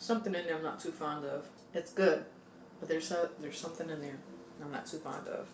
something in there I'm not too fond of. It's good, but there's something in there I'm not too fond of.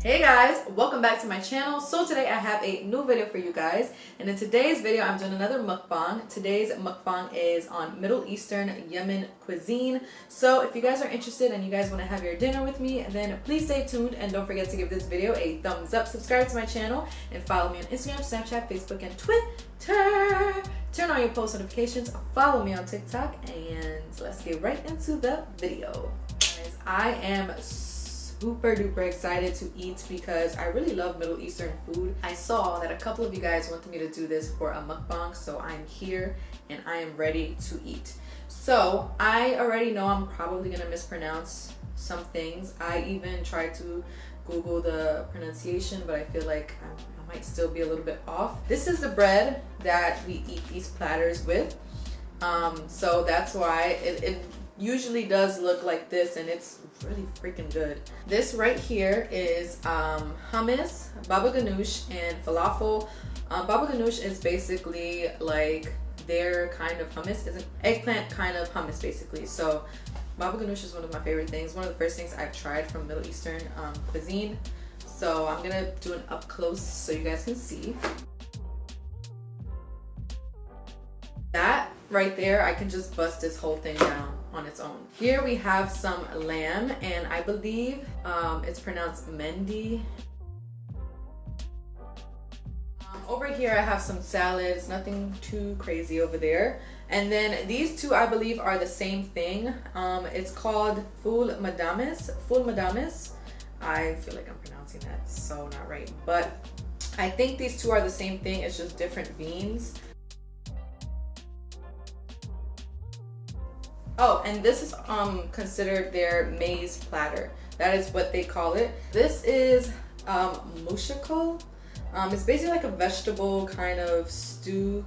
Hey guys, welcome back to my channel. So today I have a new video for you guys, and in today's video I'm doing another mukbang. Today's mukbang is on Middle Eastern Yemen cuisine. So if you guys are interested and you guys want to have your dinner with me, then please stay tuned and don't forget to give this video a thumbs up, subscribe to my channel, and follow me on Instagram, Snapchat, Facebook, and Twitter. Turn on your post notifications, follow me on TikTok, and let's get right into the video. Guys, I am super duper excited to eat because I really love Middle Eastern food. I saw that a couple of you guys wanted me to do this for a mukbang, so I'm here and I am ready to eat. So I already know I'm probably gonna mispronounce some things. I even tried to Google the pronunciation, but I feel like I might still be a little bit off. This is the bread that we eat these platters with. So that's why it usually does look like this, and it's really freaking good. This right here is hummus, baba ghanoush, and falafel. Baba ghanoush is basically like their kind of hummus. It's an eggplant kind of hummus basically. So baba ghanoush is one of my favorite things. One of the first things I've tried from Middle Eastern cuisine. So I'm gonna do an up close so you guys can see. That right there, I can just bust this whole thing down on its own. Here we have some lamb, and I believe it's pronounced mendi. Over here I have some salads, nothing too crazy over there. And then these two I believe are the same thing. It's called full medames. Full medames. I feel like I'm pronouncing that so not right, but I think these two are the same thing. It's just different beans. Oh, and this is considered their maize platter. That is what they call it. This is mushakal. It's basically like a vegetable kind of stew.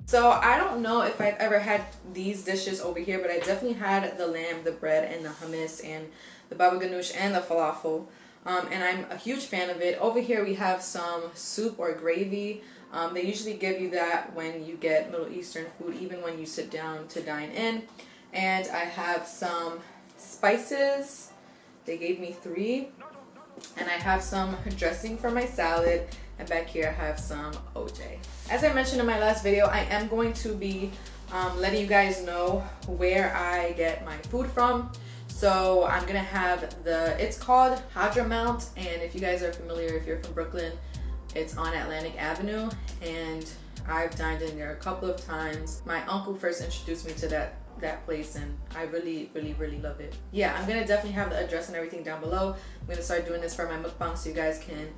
So I don't know if I've ever had these dishes over here, but I definitely had the lamb, the bread, and the hummus, and the baba ghanoush, and the falafel. And I'm a huge fan of it. Over here we have some soup or gravy. They usually give you that when you get Middle Eastern food, even when you sit down to dine in. And I have some spices. They gave me 3. And I have some dressing for my salad. And back here I have some OJ. As I mentioned in my last video, I am going to be letting you guys know where I get my food from. So I'm gonna have it's called Hadramout, and if you guys are familiar, if you're from Brooklyn, it's on Atlantic Avenue, and I've dined in there a couple of times. My uncle first introduced me to that place, and I really love it. Yeah, I'm gonna definitely have the address and everything down below. I'm gonna start doing this for my mukbang so you guys can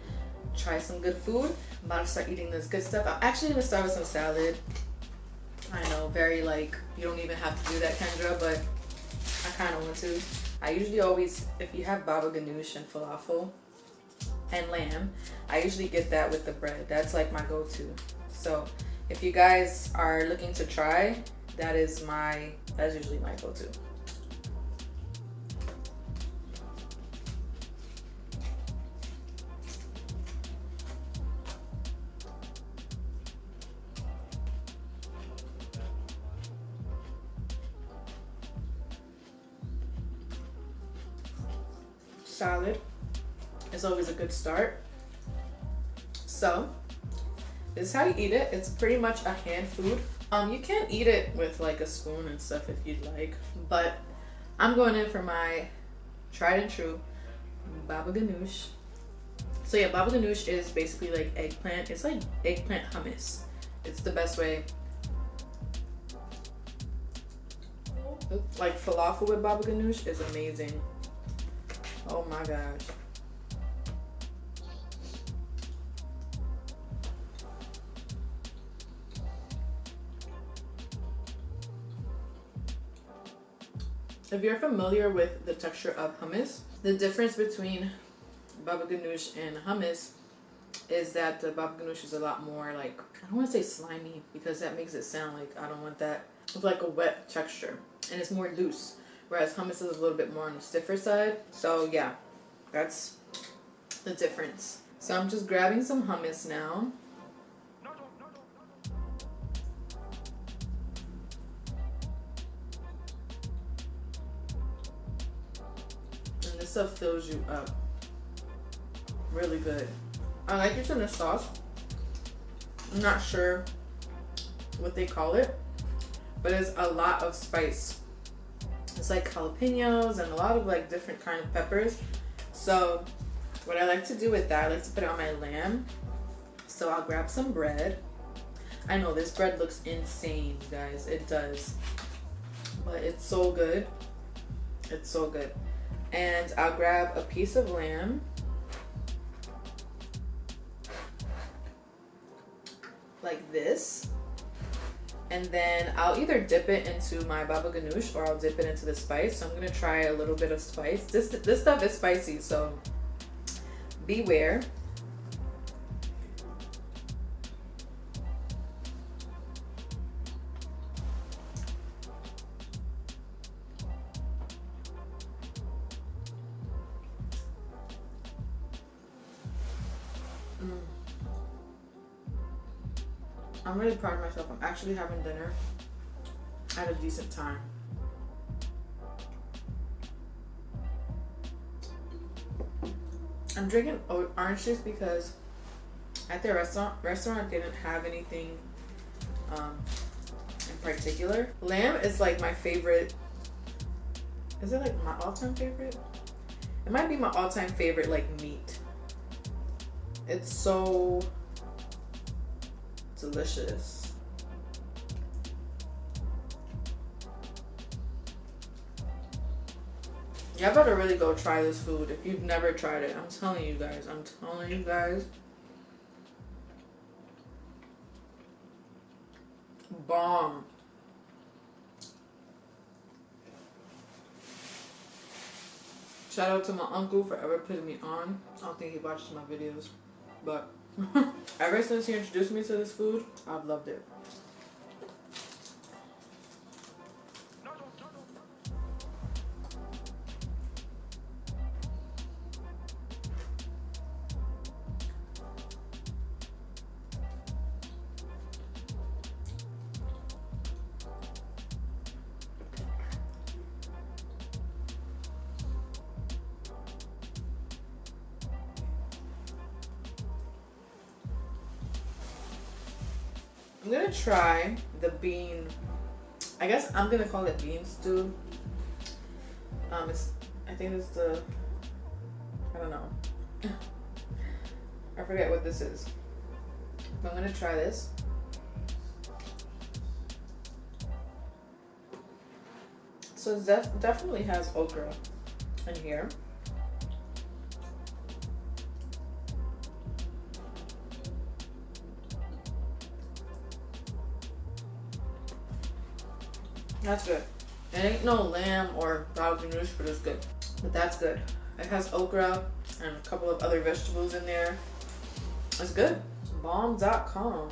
try some good food. I'm about to start eating this good stuff. I'm actually gonna start with some salad. I know, very like, you don't even have to do that, Kendra, but I kind of want to. I usually always, if you have baba ghanoush and falafel and lamb, I usually get that with the bread. That's like my go-to. So if you guys are looking to try, that's usually my go-to. Salad is always a good start. So this is how you eat it. It's pretty much a hand food. You can eat it with like a spoon and stuff if you'd like, but I'm going in for my tried and true baba ghanoush. So yeah, baba ghanoush is basically like eggplant. It's like eggplant hummus. It's the best way. Like falafel with baba ghanoush is amazing. Oh my gosh. If you're familiar with the texture of hummus, the difference between baba ghanoush and hummus is that the baba ganoush is a lot more like, I don't want to say slimy because that makes it sound like I don't want that. It's like a wet texture and it's more loose, whereas hummus is a little bit more on the stiffer side. So yeah, that's the difference. So I'm just grabbing some hummus now. And this stuff fills you up really good. I like it in the sauce. I'm not sure what they call it, but it's a lot of spice. It's like jalapenos and a lot of like different kind of peppers. So what I like to do with that, I like to put it on my lamb. So I'll grab some bread. I know this bread looks insane, you guys. It does. But it's so good. It's so good. And I'll grab a piece of lamb. Like this. And then I'll either dip it into my baba ganoush or I'll dip it into the spice. So I'm gonna try a little bit of spice. This stuff is spicy, so beware. I'm really proud of myself. I'm actually having dinner at a decent time. I'm drinking orange juice because at the restaurant they didn't have anything in particular. Lamb is like my favorite. Is it like my all-time favorite? It might be my all-time favorite like meat. It's so delicious. Y'all better really go try this food if you've never tried it. I'm telling you guys. I'm telling you guys. Bomb. Shout out to my uncle for ever putting me on. I don't think he watches my videos, but ever since he introduced me to this food, I've loved it. I'm gonna try the bean. I guess I'm gonna call it bean stew. I think it's the. I don't know. I forget what this is. But I'm gonna try this. So it definitely has okra in here. That's good. It ain't no lamb or baba ganoush, but it's good. But that's good. It has okra and a couple of other vegetables in there. It's good. Bomb.com.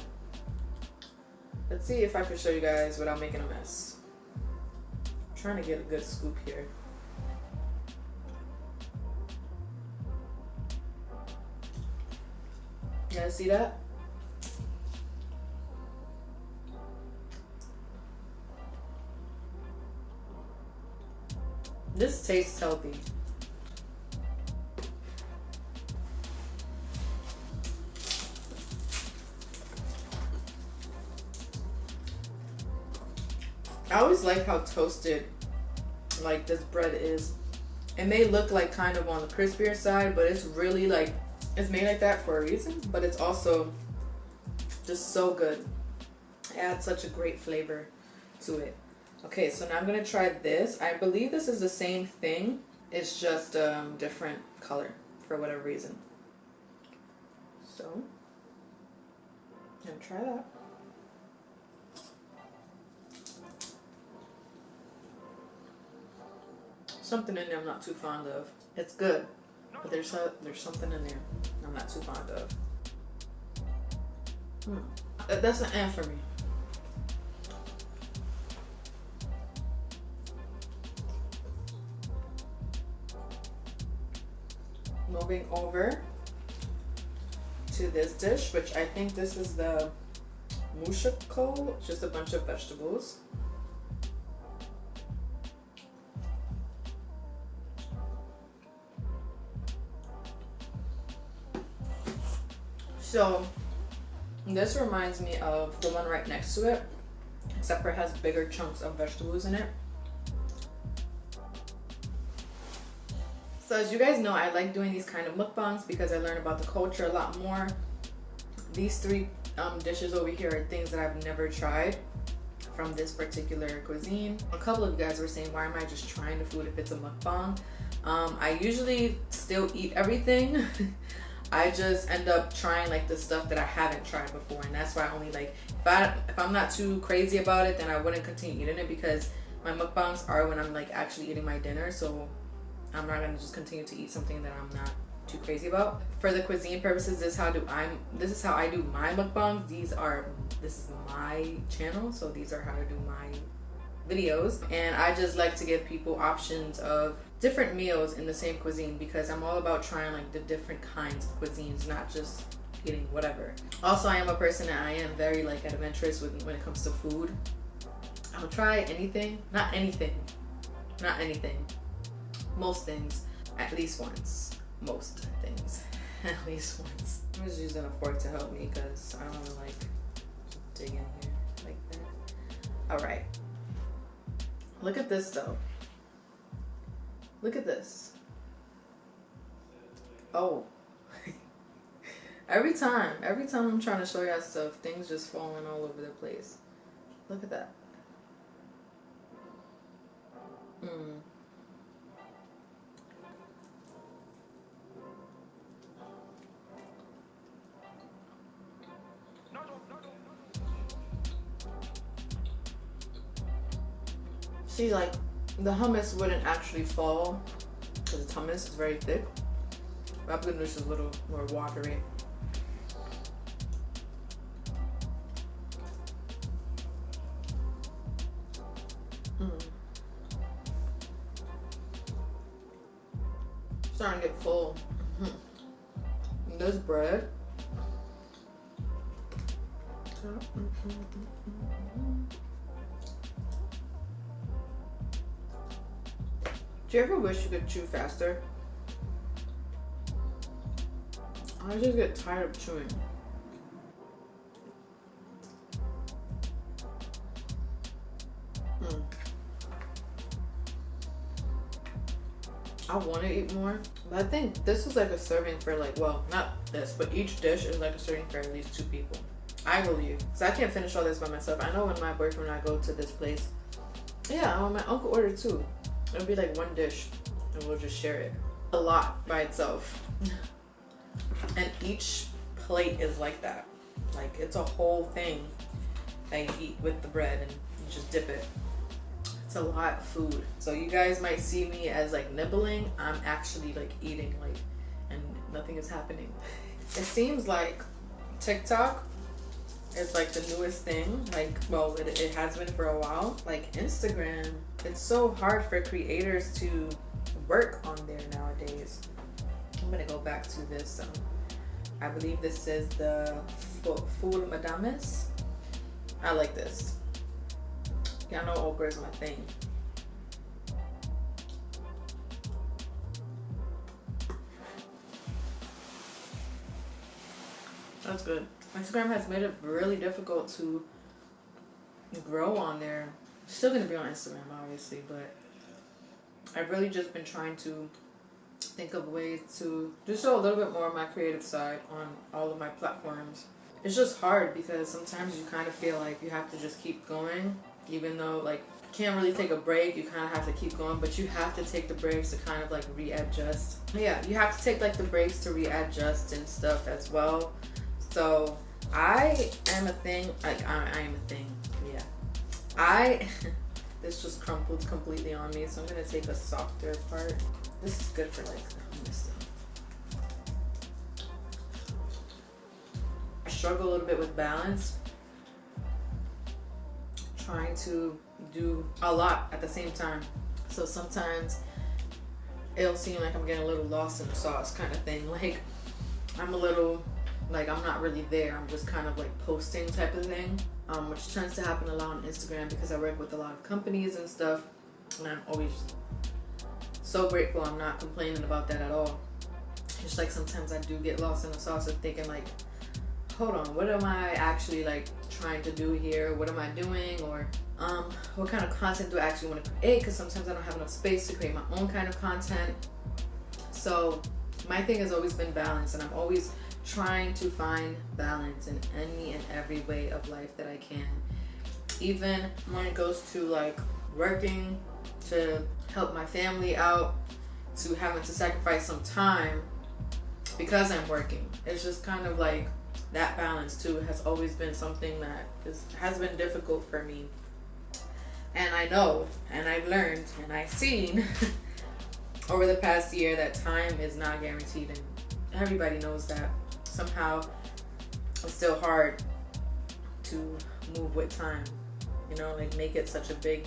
Let's see if I can show you guys without making a mess. I'm trying to get a good scoop here. You guys see that? This tastes healthy. I always like how toasted like this bread is. It may look like kind of on the crispier side, but it's really like, it's made like that for a reason, but it's also just so good. It adds such a great flavor to it. Okay, so now I'm gonna try this. I believe this is the same thing. It's just different color for whatever reason. So, I'm gonna try that. Something in there I'm not too fond of. It's good, but there's something in there I'm not too fond of. That's an end for me. Moving over to this dish, which I think this is the mushako, just a bunch of vegetables. So this reminds me of the one right next to it, except for it has bigger chunks of vegetables in it. So as you guys know, I like doing these kind of mukbangs because I learn about the culture a lot more. These three dishes over here are things that I've never tried from this particular cuisine. A couple of you guys were saying, why am I just trying the food if it's a mukbang? I usually still eat everything. I just end up trying like the stuff that I haven't tried before, and that's why I only like, if I'm not too crazy about it, then I wouldn't continue eating it, because my mukbangs are when I'm like actually eating my dinner, so I'm not gonna just continue to eat something that I'm not too crazy about. For the cuisine purposes, this is how I do my mukbangs. This is my channel, so these are how I do my videos. And I just like to give people options of different meals in the same cuisine, because I'm all about trying like the different kinds of cuisines, not just eating whatever. Also, I am a person that I am very like adventurous when it comes to food. I'll try anything, not anything, most things at least once. Most things at least once. I'm just using a fork to help me because I don't want to like dig in here like that. All right, look at this though. Look at this. Oh. every time I'm trying to show y'all stuff, things just falling all over the place. Look at that. See, like, the hummus wouldn't actually fall because the hummus is very thick. Baba ganoush is a little more watery. Starting to get full. This bread. Do you ever wish you could chew faster? I just get tired of chewing. I want to eat more, but I think this is like a serving for like, well, not this, but each dish is like a serving for at least 2 people. I believe. So I can't finish all this by myself. I know when my boyfriend and I go to this place, yeah, my uncle ordered 2. It'll be like 1 dish and we'll just share it. A lot by itself. And each plate is like that. Like, it's a whole thing that you eat with the bread and you just dip it. It's a lot of food. So you guys might see me as like nibbling. I'm actually like eating, like, and nothing is happening. It seems like TikTok is like the newest thing. Like, well, it has been for a while. Like Instagram, it's so hard for creators to work on there nowadays. I'm gonna go back to this. I believe this is the full medames. I like this. Y'all know okra is my thing. That's good. Instagram has made it really difficult to grow on there. Still gonna be on Instagram, obviously, but I've really just been trying to think of ways to just show a little bit more of my creative side on all of my platforms. It's just hard because sometimes you kind of feel like you have to just keep going, even though like you can't really take a break. You kind of have to keep going, but you have to take the breaks to kind of like readjust. Yeah, you have to take like the breaks to readjust and stuff as well. So I am a thing. Like I am a thing. Yeah. This just crumpled completely on me, so I'm gonna take a softer part. This is good for like the hummus though. struggle a little bit with balance, trying to do a lot at the same time. So sometimes it'll seem like I'm getting a little lost in the sauce kind of thing. Like I'm a little, like I'm not really there. I'm just kind of like posting type of thing, which tends to happen a lot on Instagram because I work with a lot of companies and stuff. And I'm always so grateful. I'm not complaining about that at all. It's like sometimes I do get lost in the sauce of thinking like, hold on, what am I actually like trying to do here? What am I doing? Or what kind of content do I actually want to create? Because sometimes I don't have enough space to create my own kind of content. So my thing has always been balance, and I'm always trying to find balance in any and every way of life that I can. Even when it goes to like working to help my family out, to having to sacrifice some time because I'm working. It's just kind of like that balance too has always been something that has been difficult for me. And I know, and I've learned, and I've seen over the past year that time is not guaranteed, and everybody knows that. Somehow it's still hard to move with time, you know, like make it such a big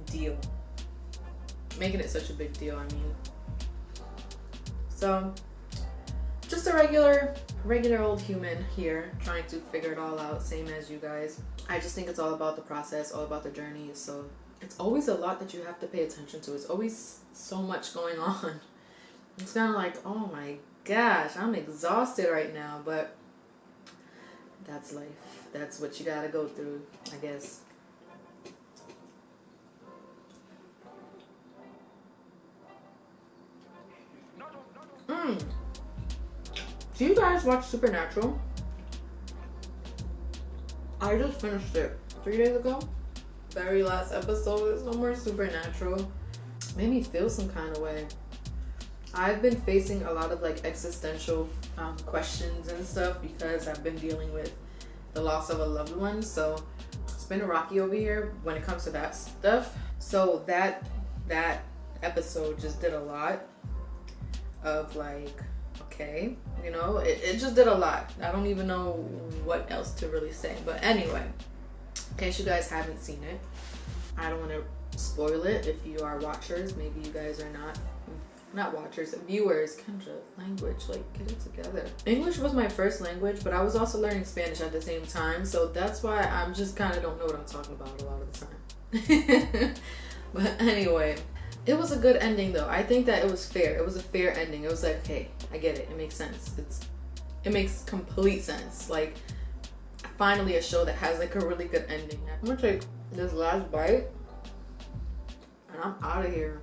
deal. Making it such a big deal, I mean. So just a regular old human here, trying to figure it all out, same as you guys. I just think it's all about the process, all about the journey. So it's always a lot that you have to pay attention to. It's always so much going on. It's kind of like, oh my gosh, I'm exhausted right now, but that's life. That's what you gotta go through, I guess. Do you guys watch Supernatural? I just finished it 3 days ago. Very last episode. There's no more Supernatural. Made me feel some kind of way. I've been facing a lot of like existential questions and stuff because I've been dealing with the loss of a loved one. So it's been rocky over here when it comes to that stuff. So that episode just did a lot of like, okay, you know, it just did a lot. I don't even know what else to really say. But anyway, in case you guys haven't seen it, I don't want to spoil it. If you are watchers, maybe you guys are not watchers, viewers. Kendra, language, like get it together. English was my first language, but I was also learning Spanish at the same time. So that's why I'm just kind of don't know what I'm talking about a lot of the time. But anyway, it was a good ending though. I think that it was fair. It was a fair ending. It was like, okay, I get it. It makes sense. It makes complete sense. Like finally a show that has like a really good ending. I'm gonna take this last bite and I'm out of here.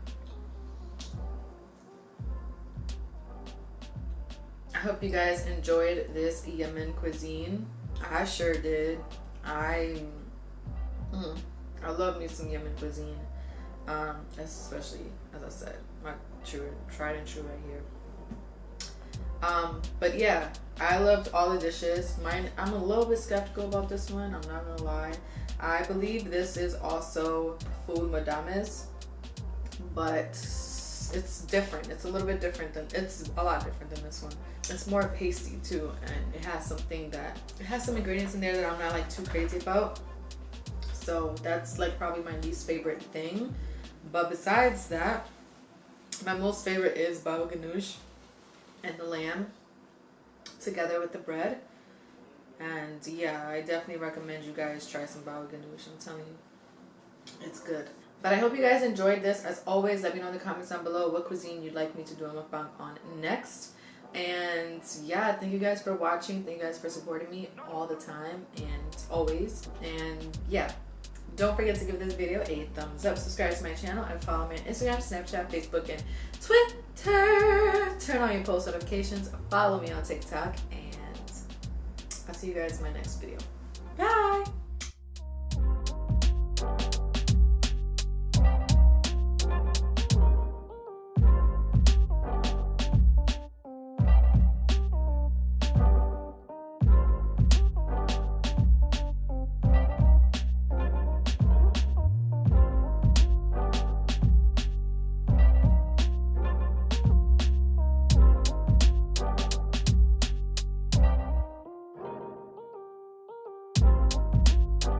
I hope you guys enjoyed this Yemen cuisine. I sure did. I love me some Yemen cuisine. Especially, as I said, my tried and true right here. But yeah, I loved all the dishes. I'm a little bit skeptical about this one, I'm not gonna lie. I believe this is also food medames, but it's different. It's a little bit different it's a lot different than this one. It's more pasty too, and it has some ingredients in there that I'm not like too crazy about. So that's like probably my least favorite thing. But besides that, my most favorite is baba ghanoush and the lamb together with the bread. And yeah, I definitely recommend you guys try some baba ghanoush. I'm telling you, it's good. But I hope you guys enjoyed this. As always, let me know in the comments down below what cuisine you'd like me to do a mukbang on next. And yeah, thank you guys for watching. Thank you guys for supporting me all the time and always. And yeah, don't forget to give this video a thumbs up, subscribe to my channel, and follow me on Instagram, Snapchat, Facebook, and Twitter. Turn on your post notifications, follow me on TikTok, and I'll see you guys in my next video. Bye!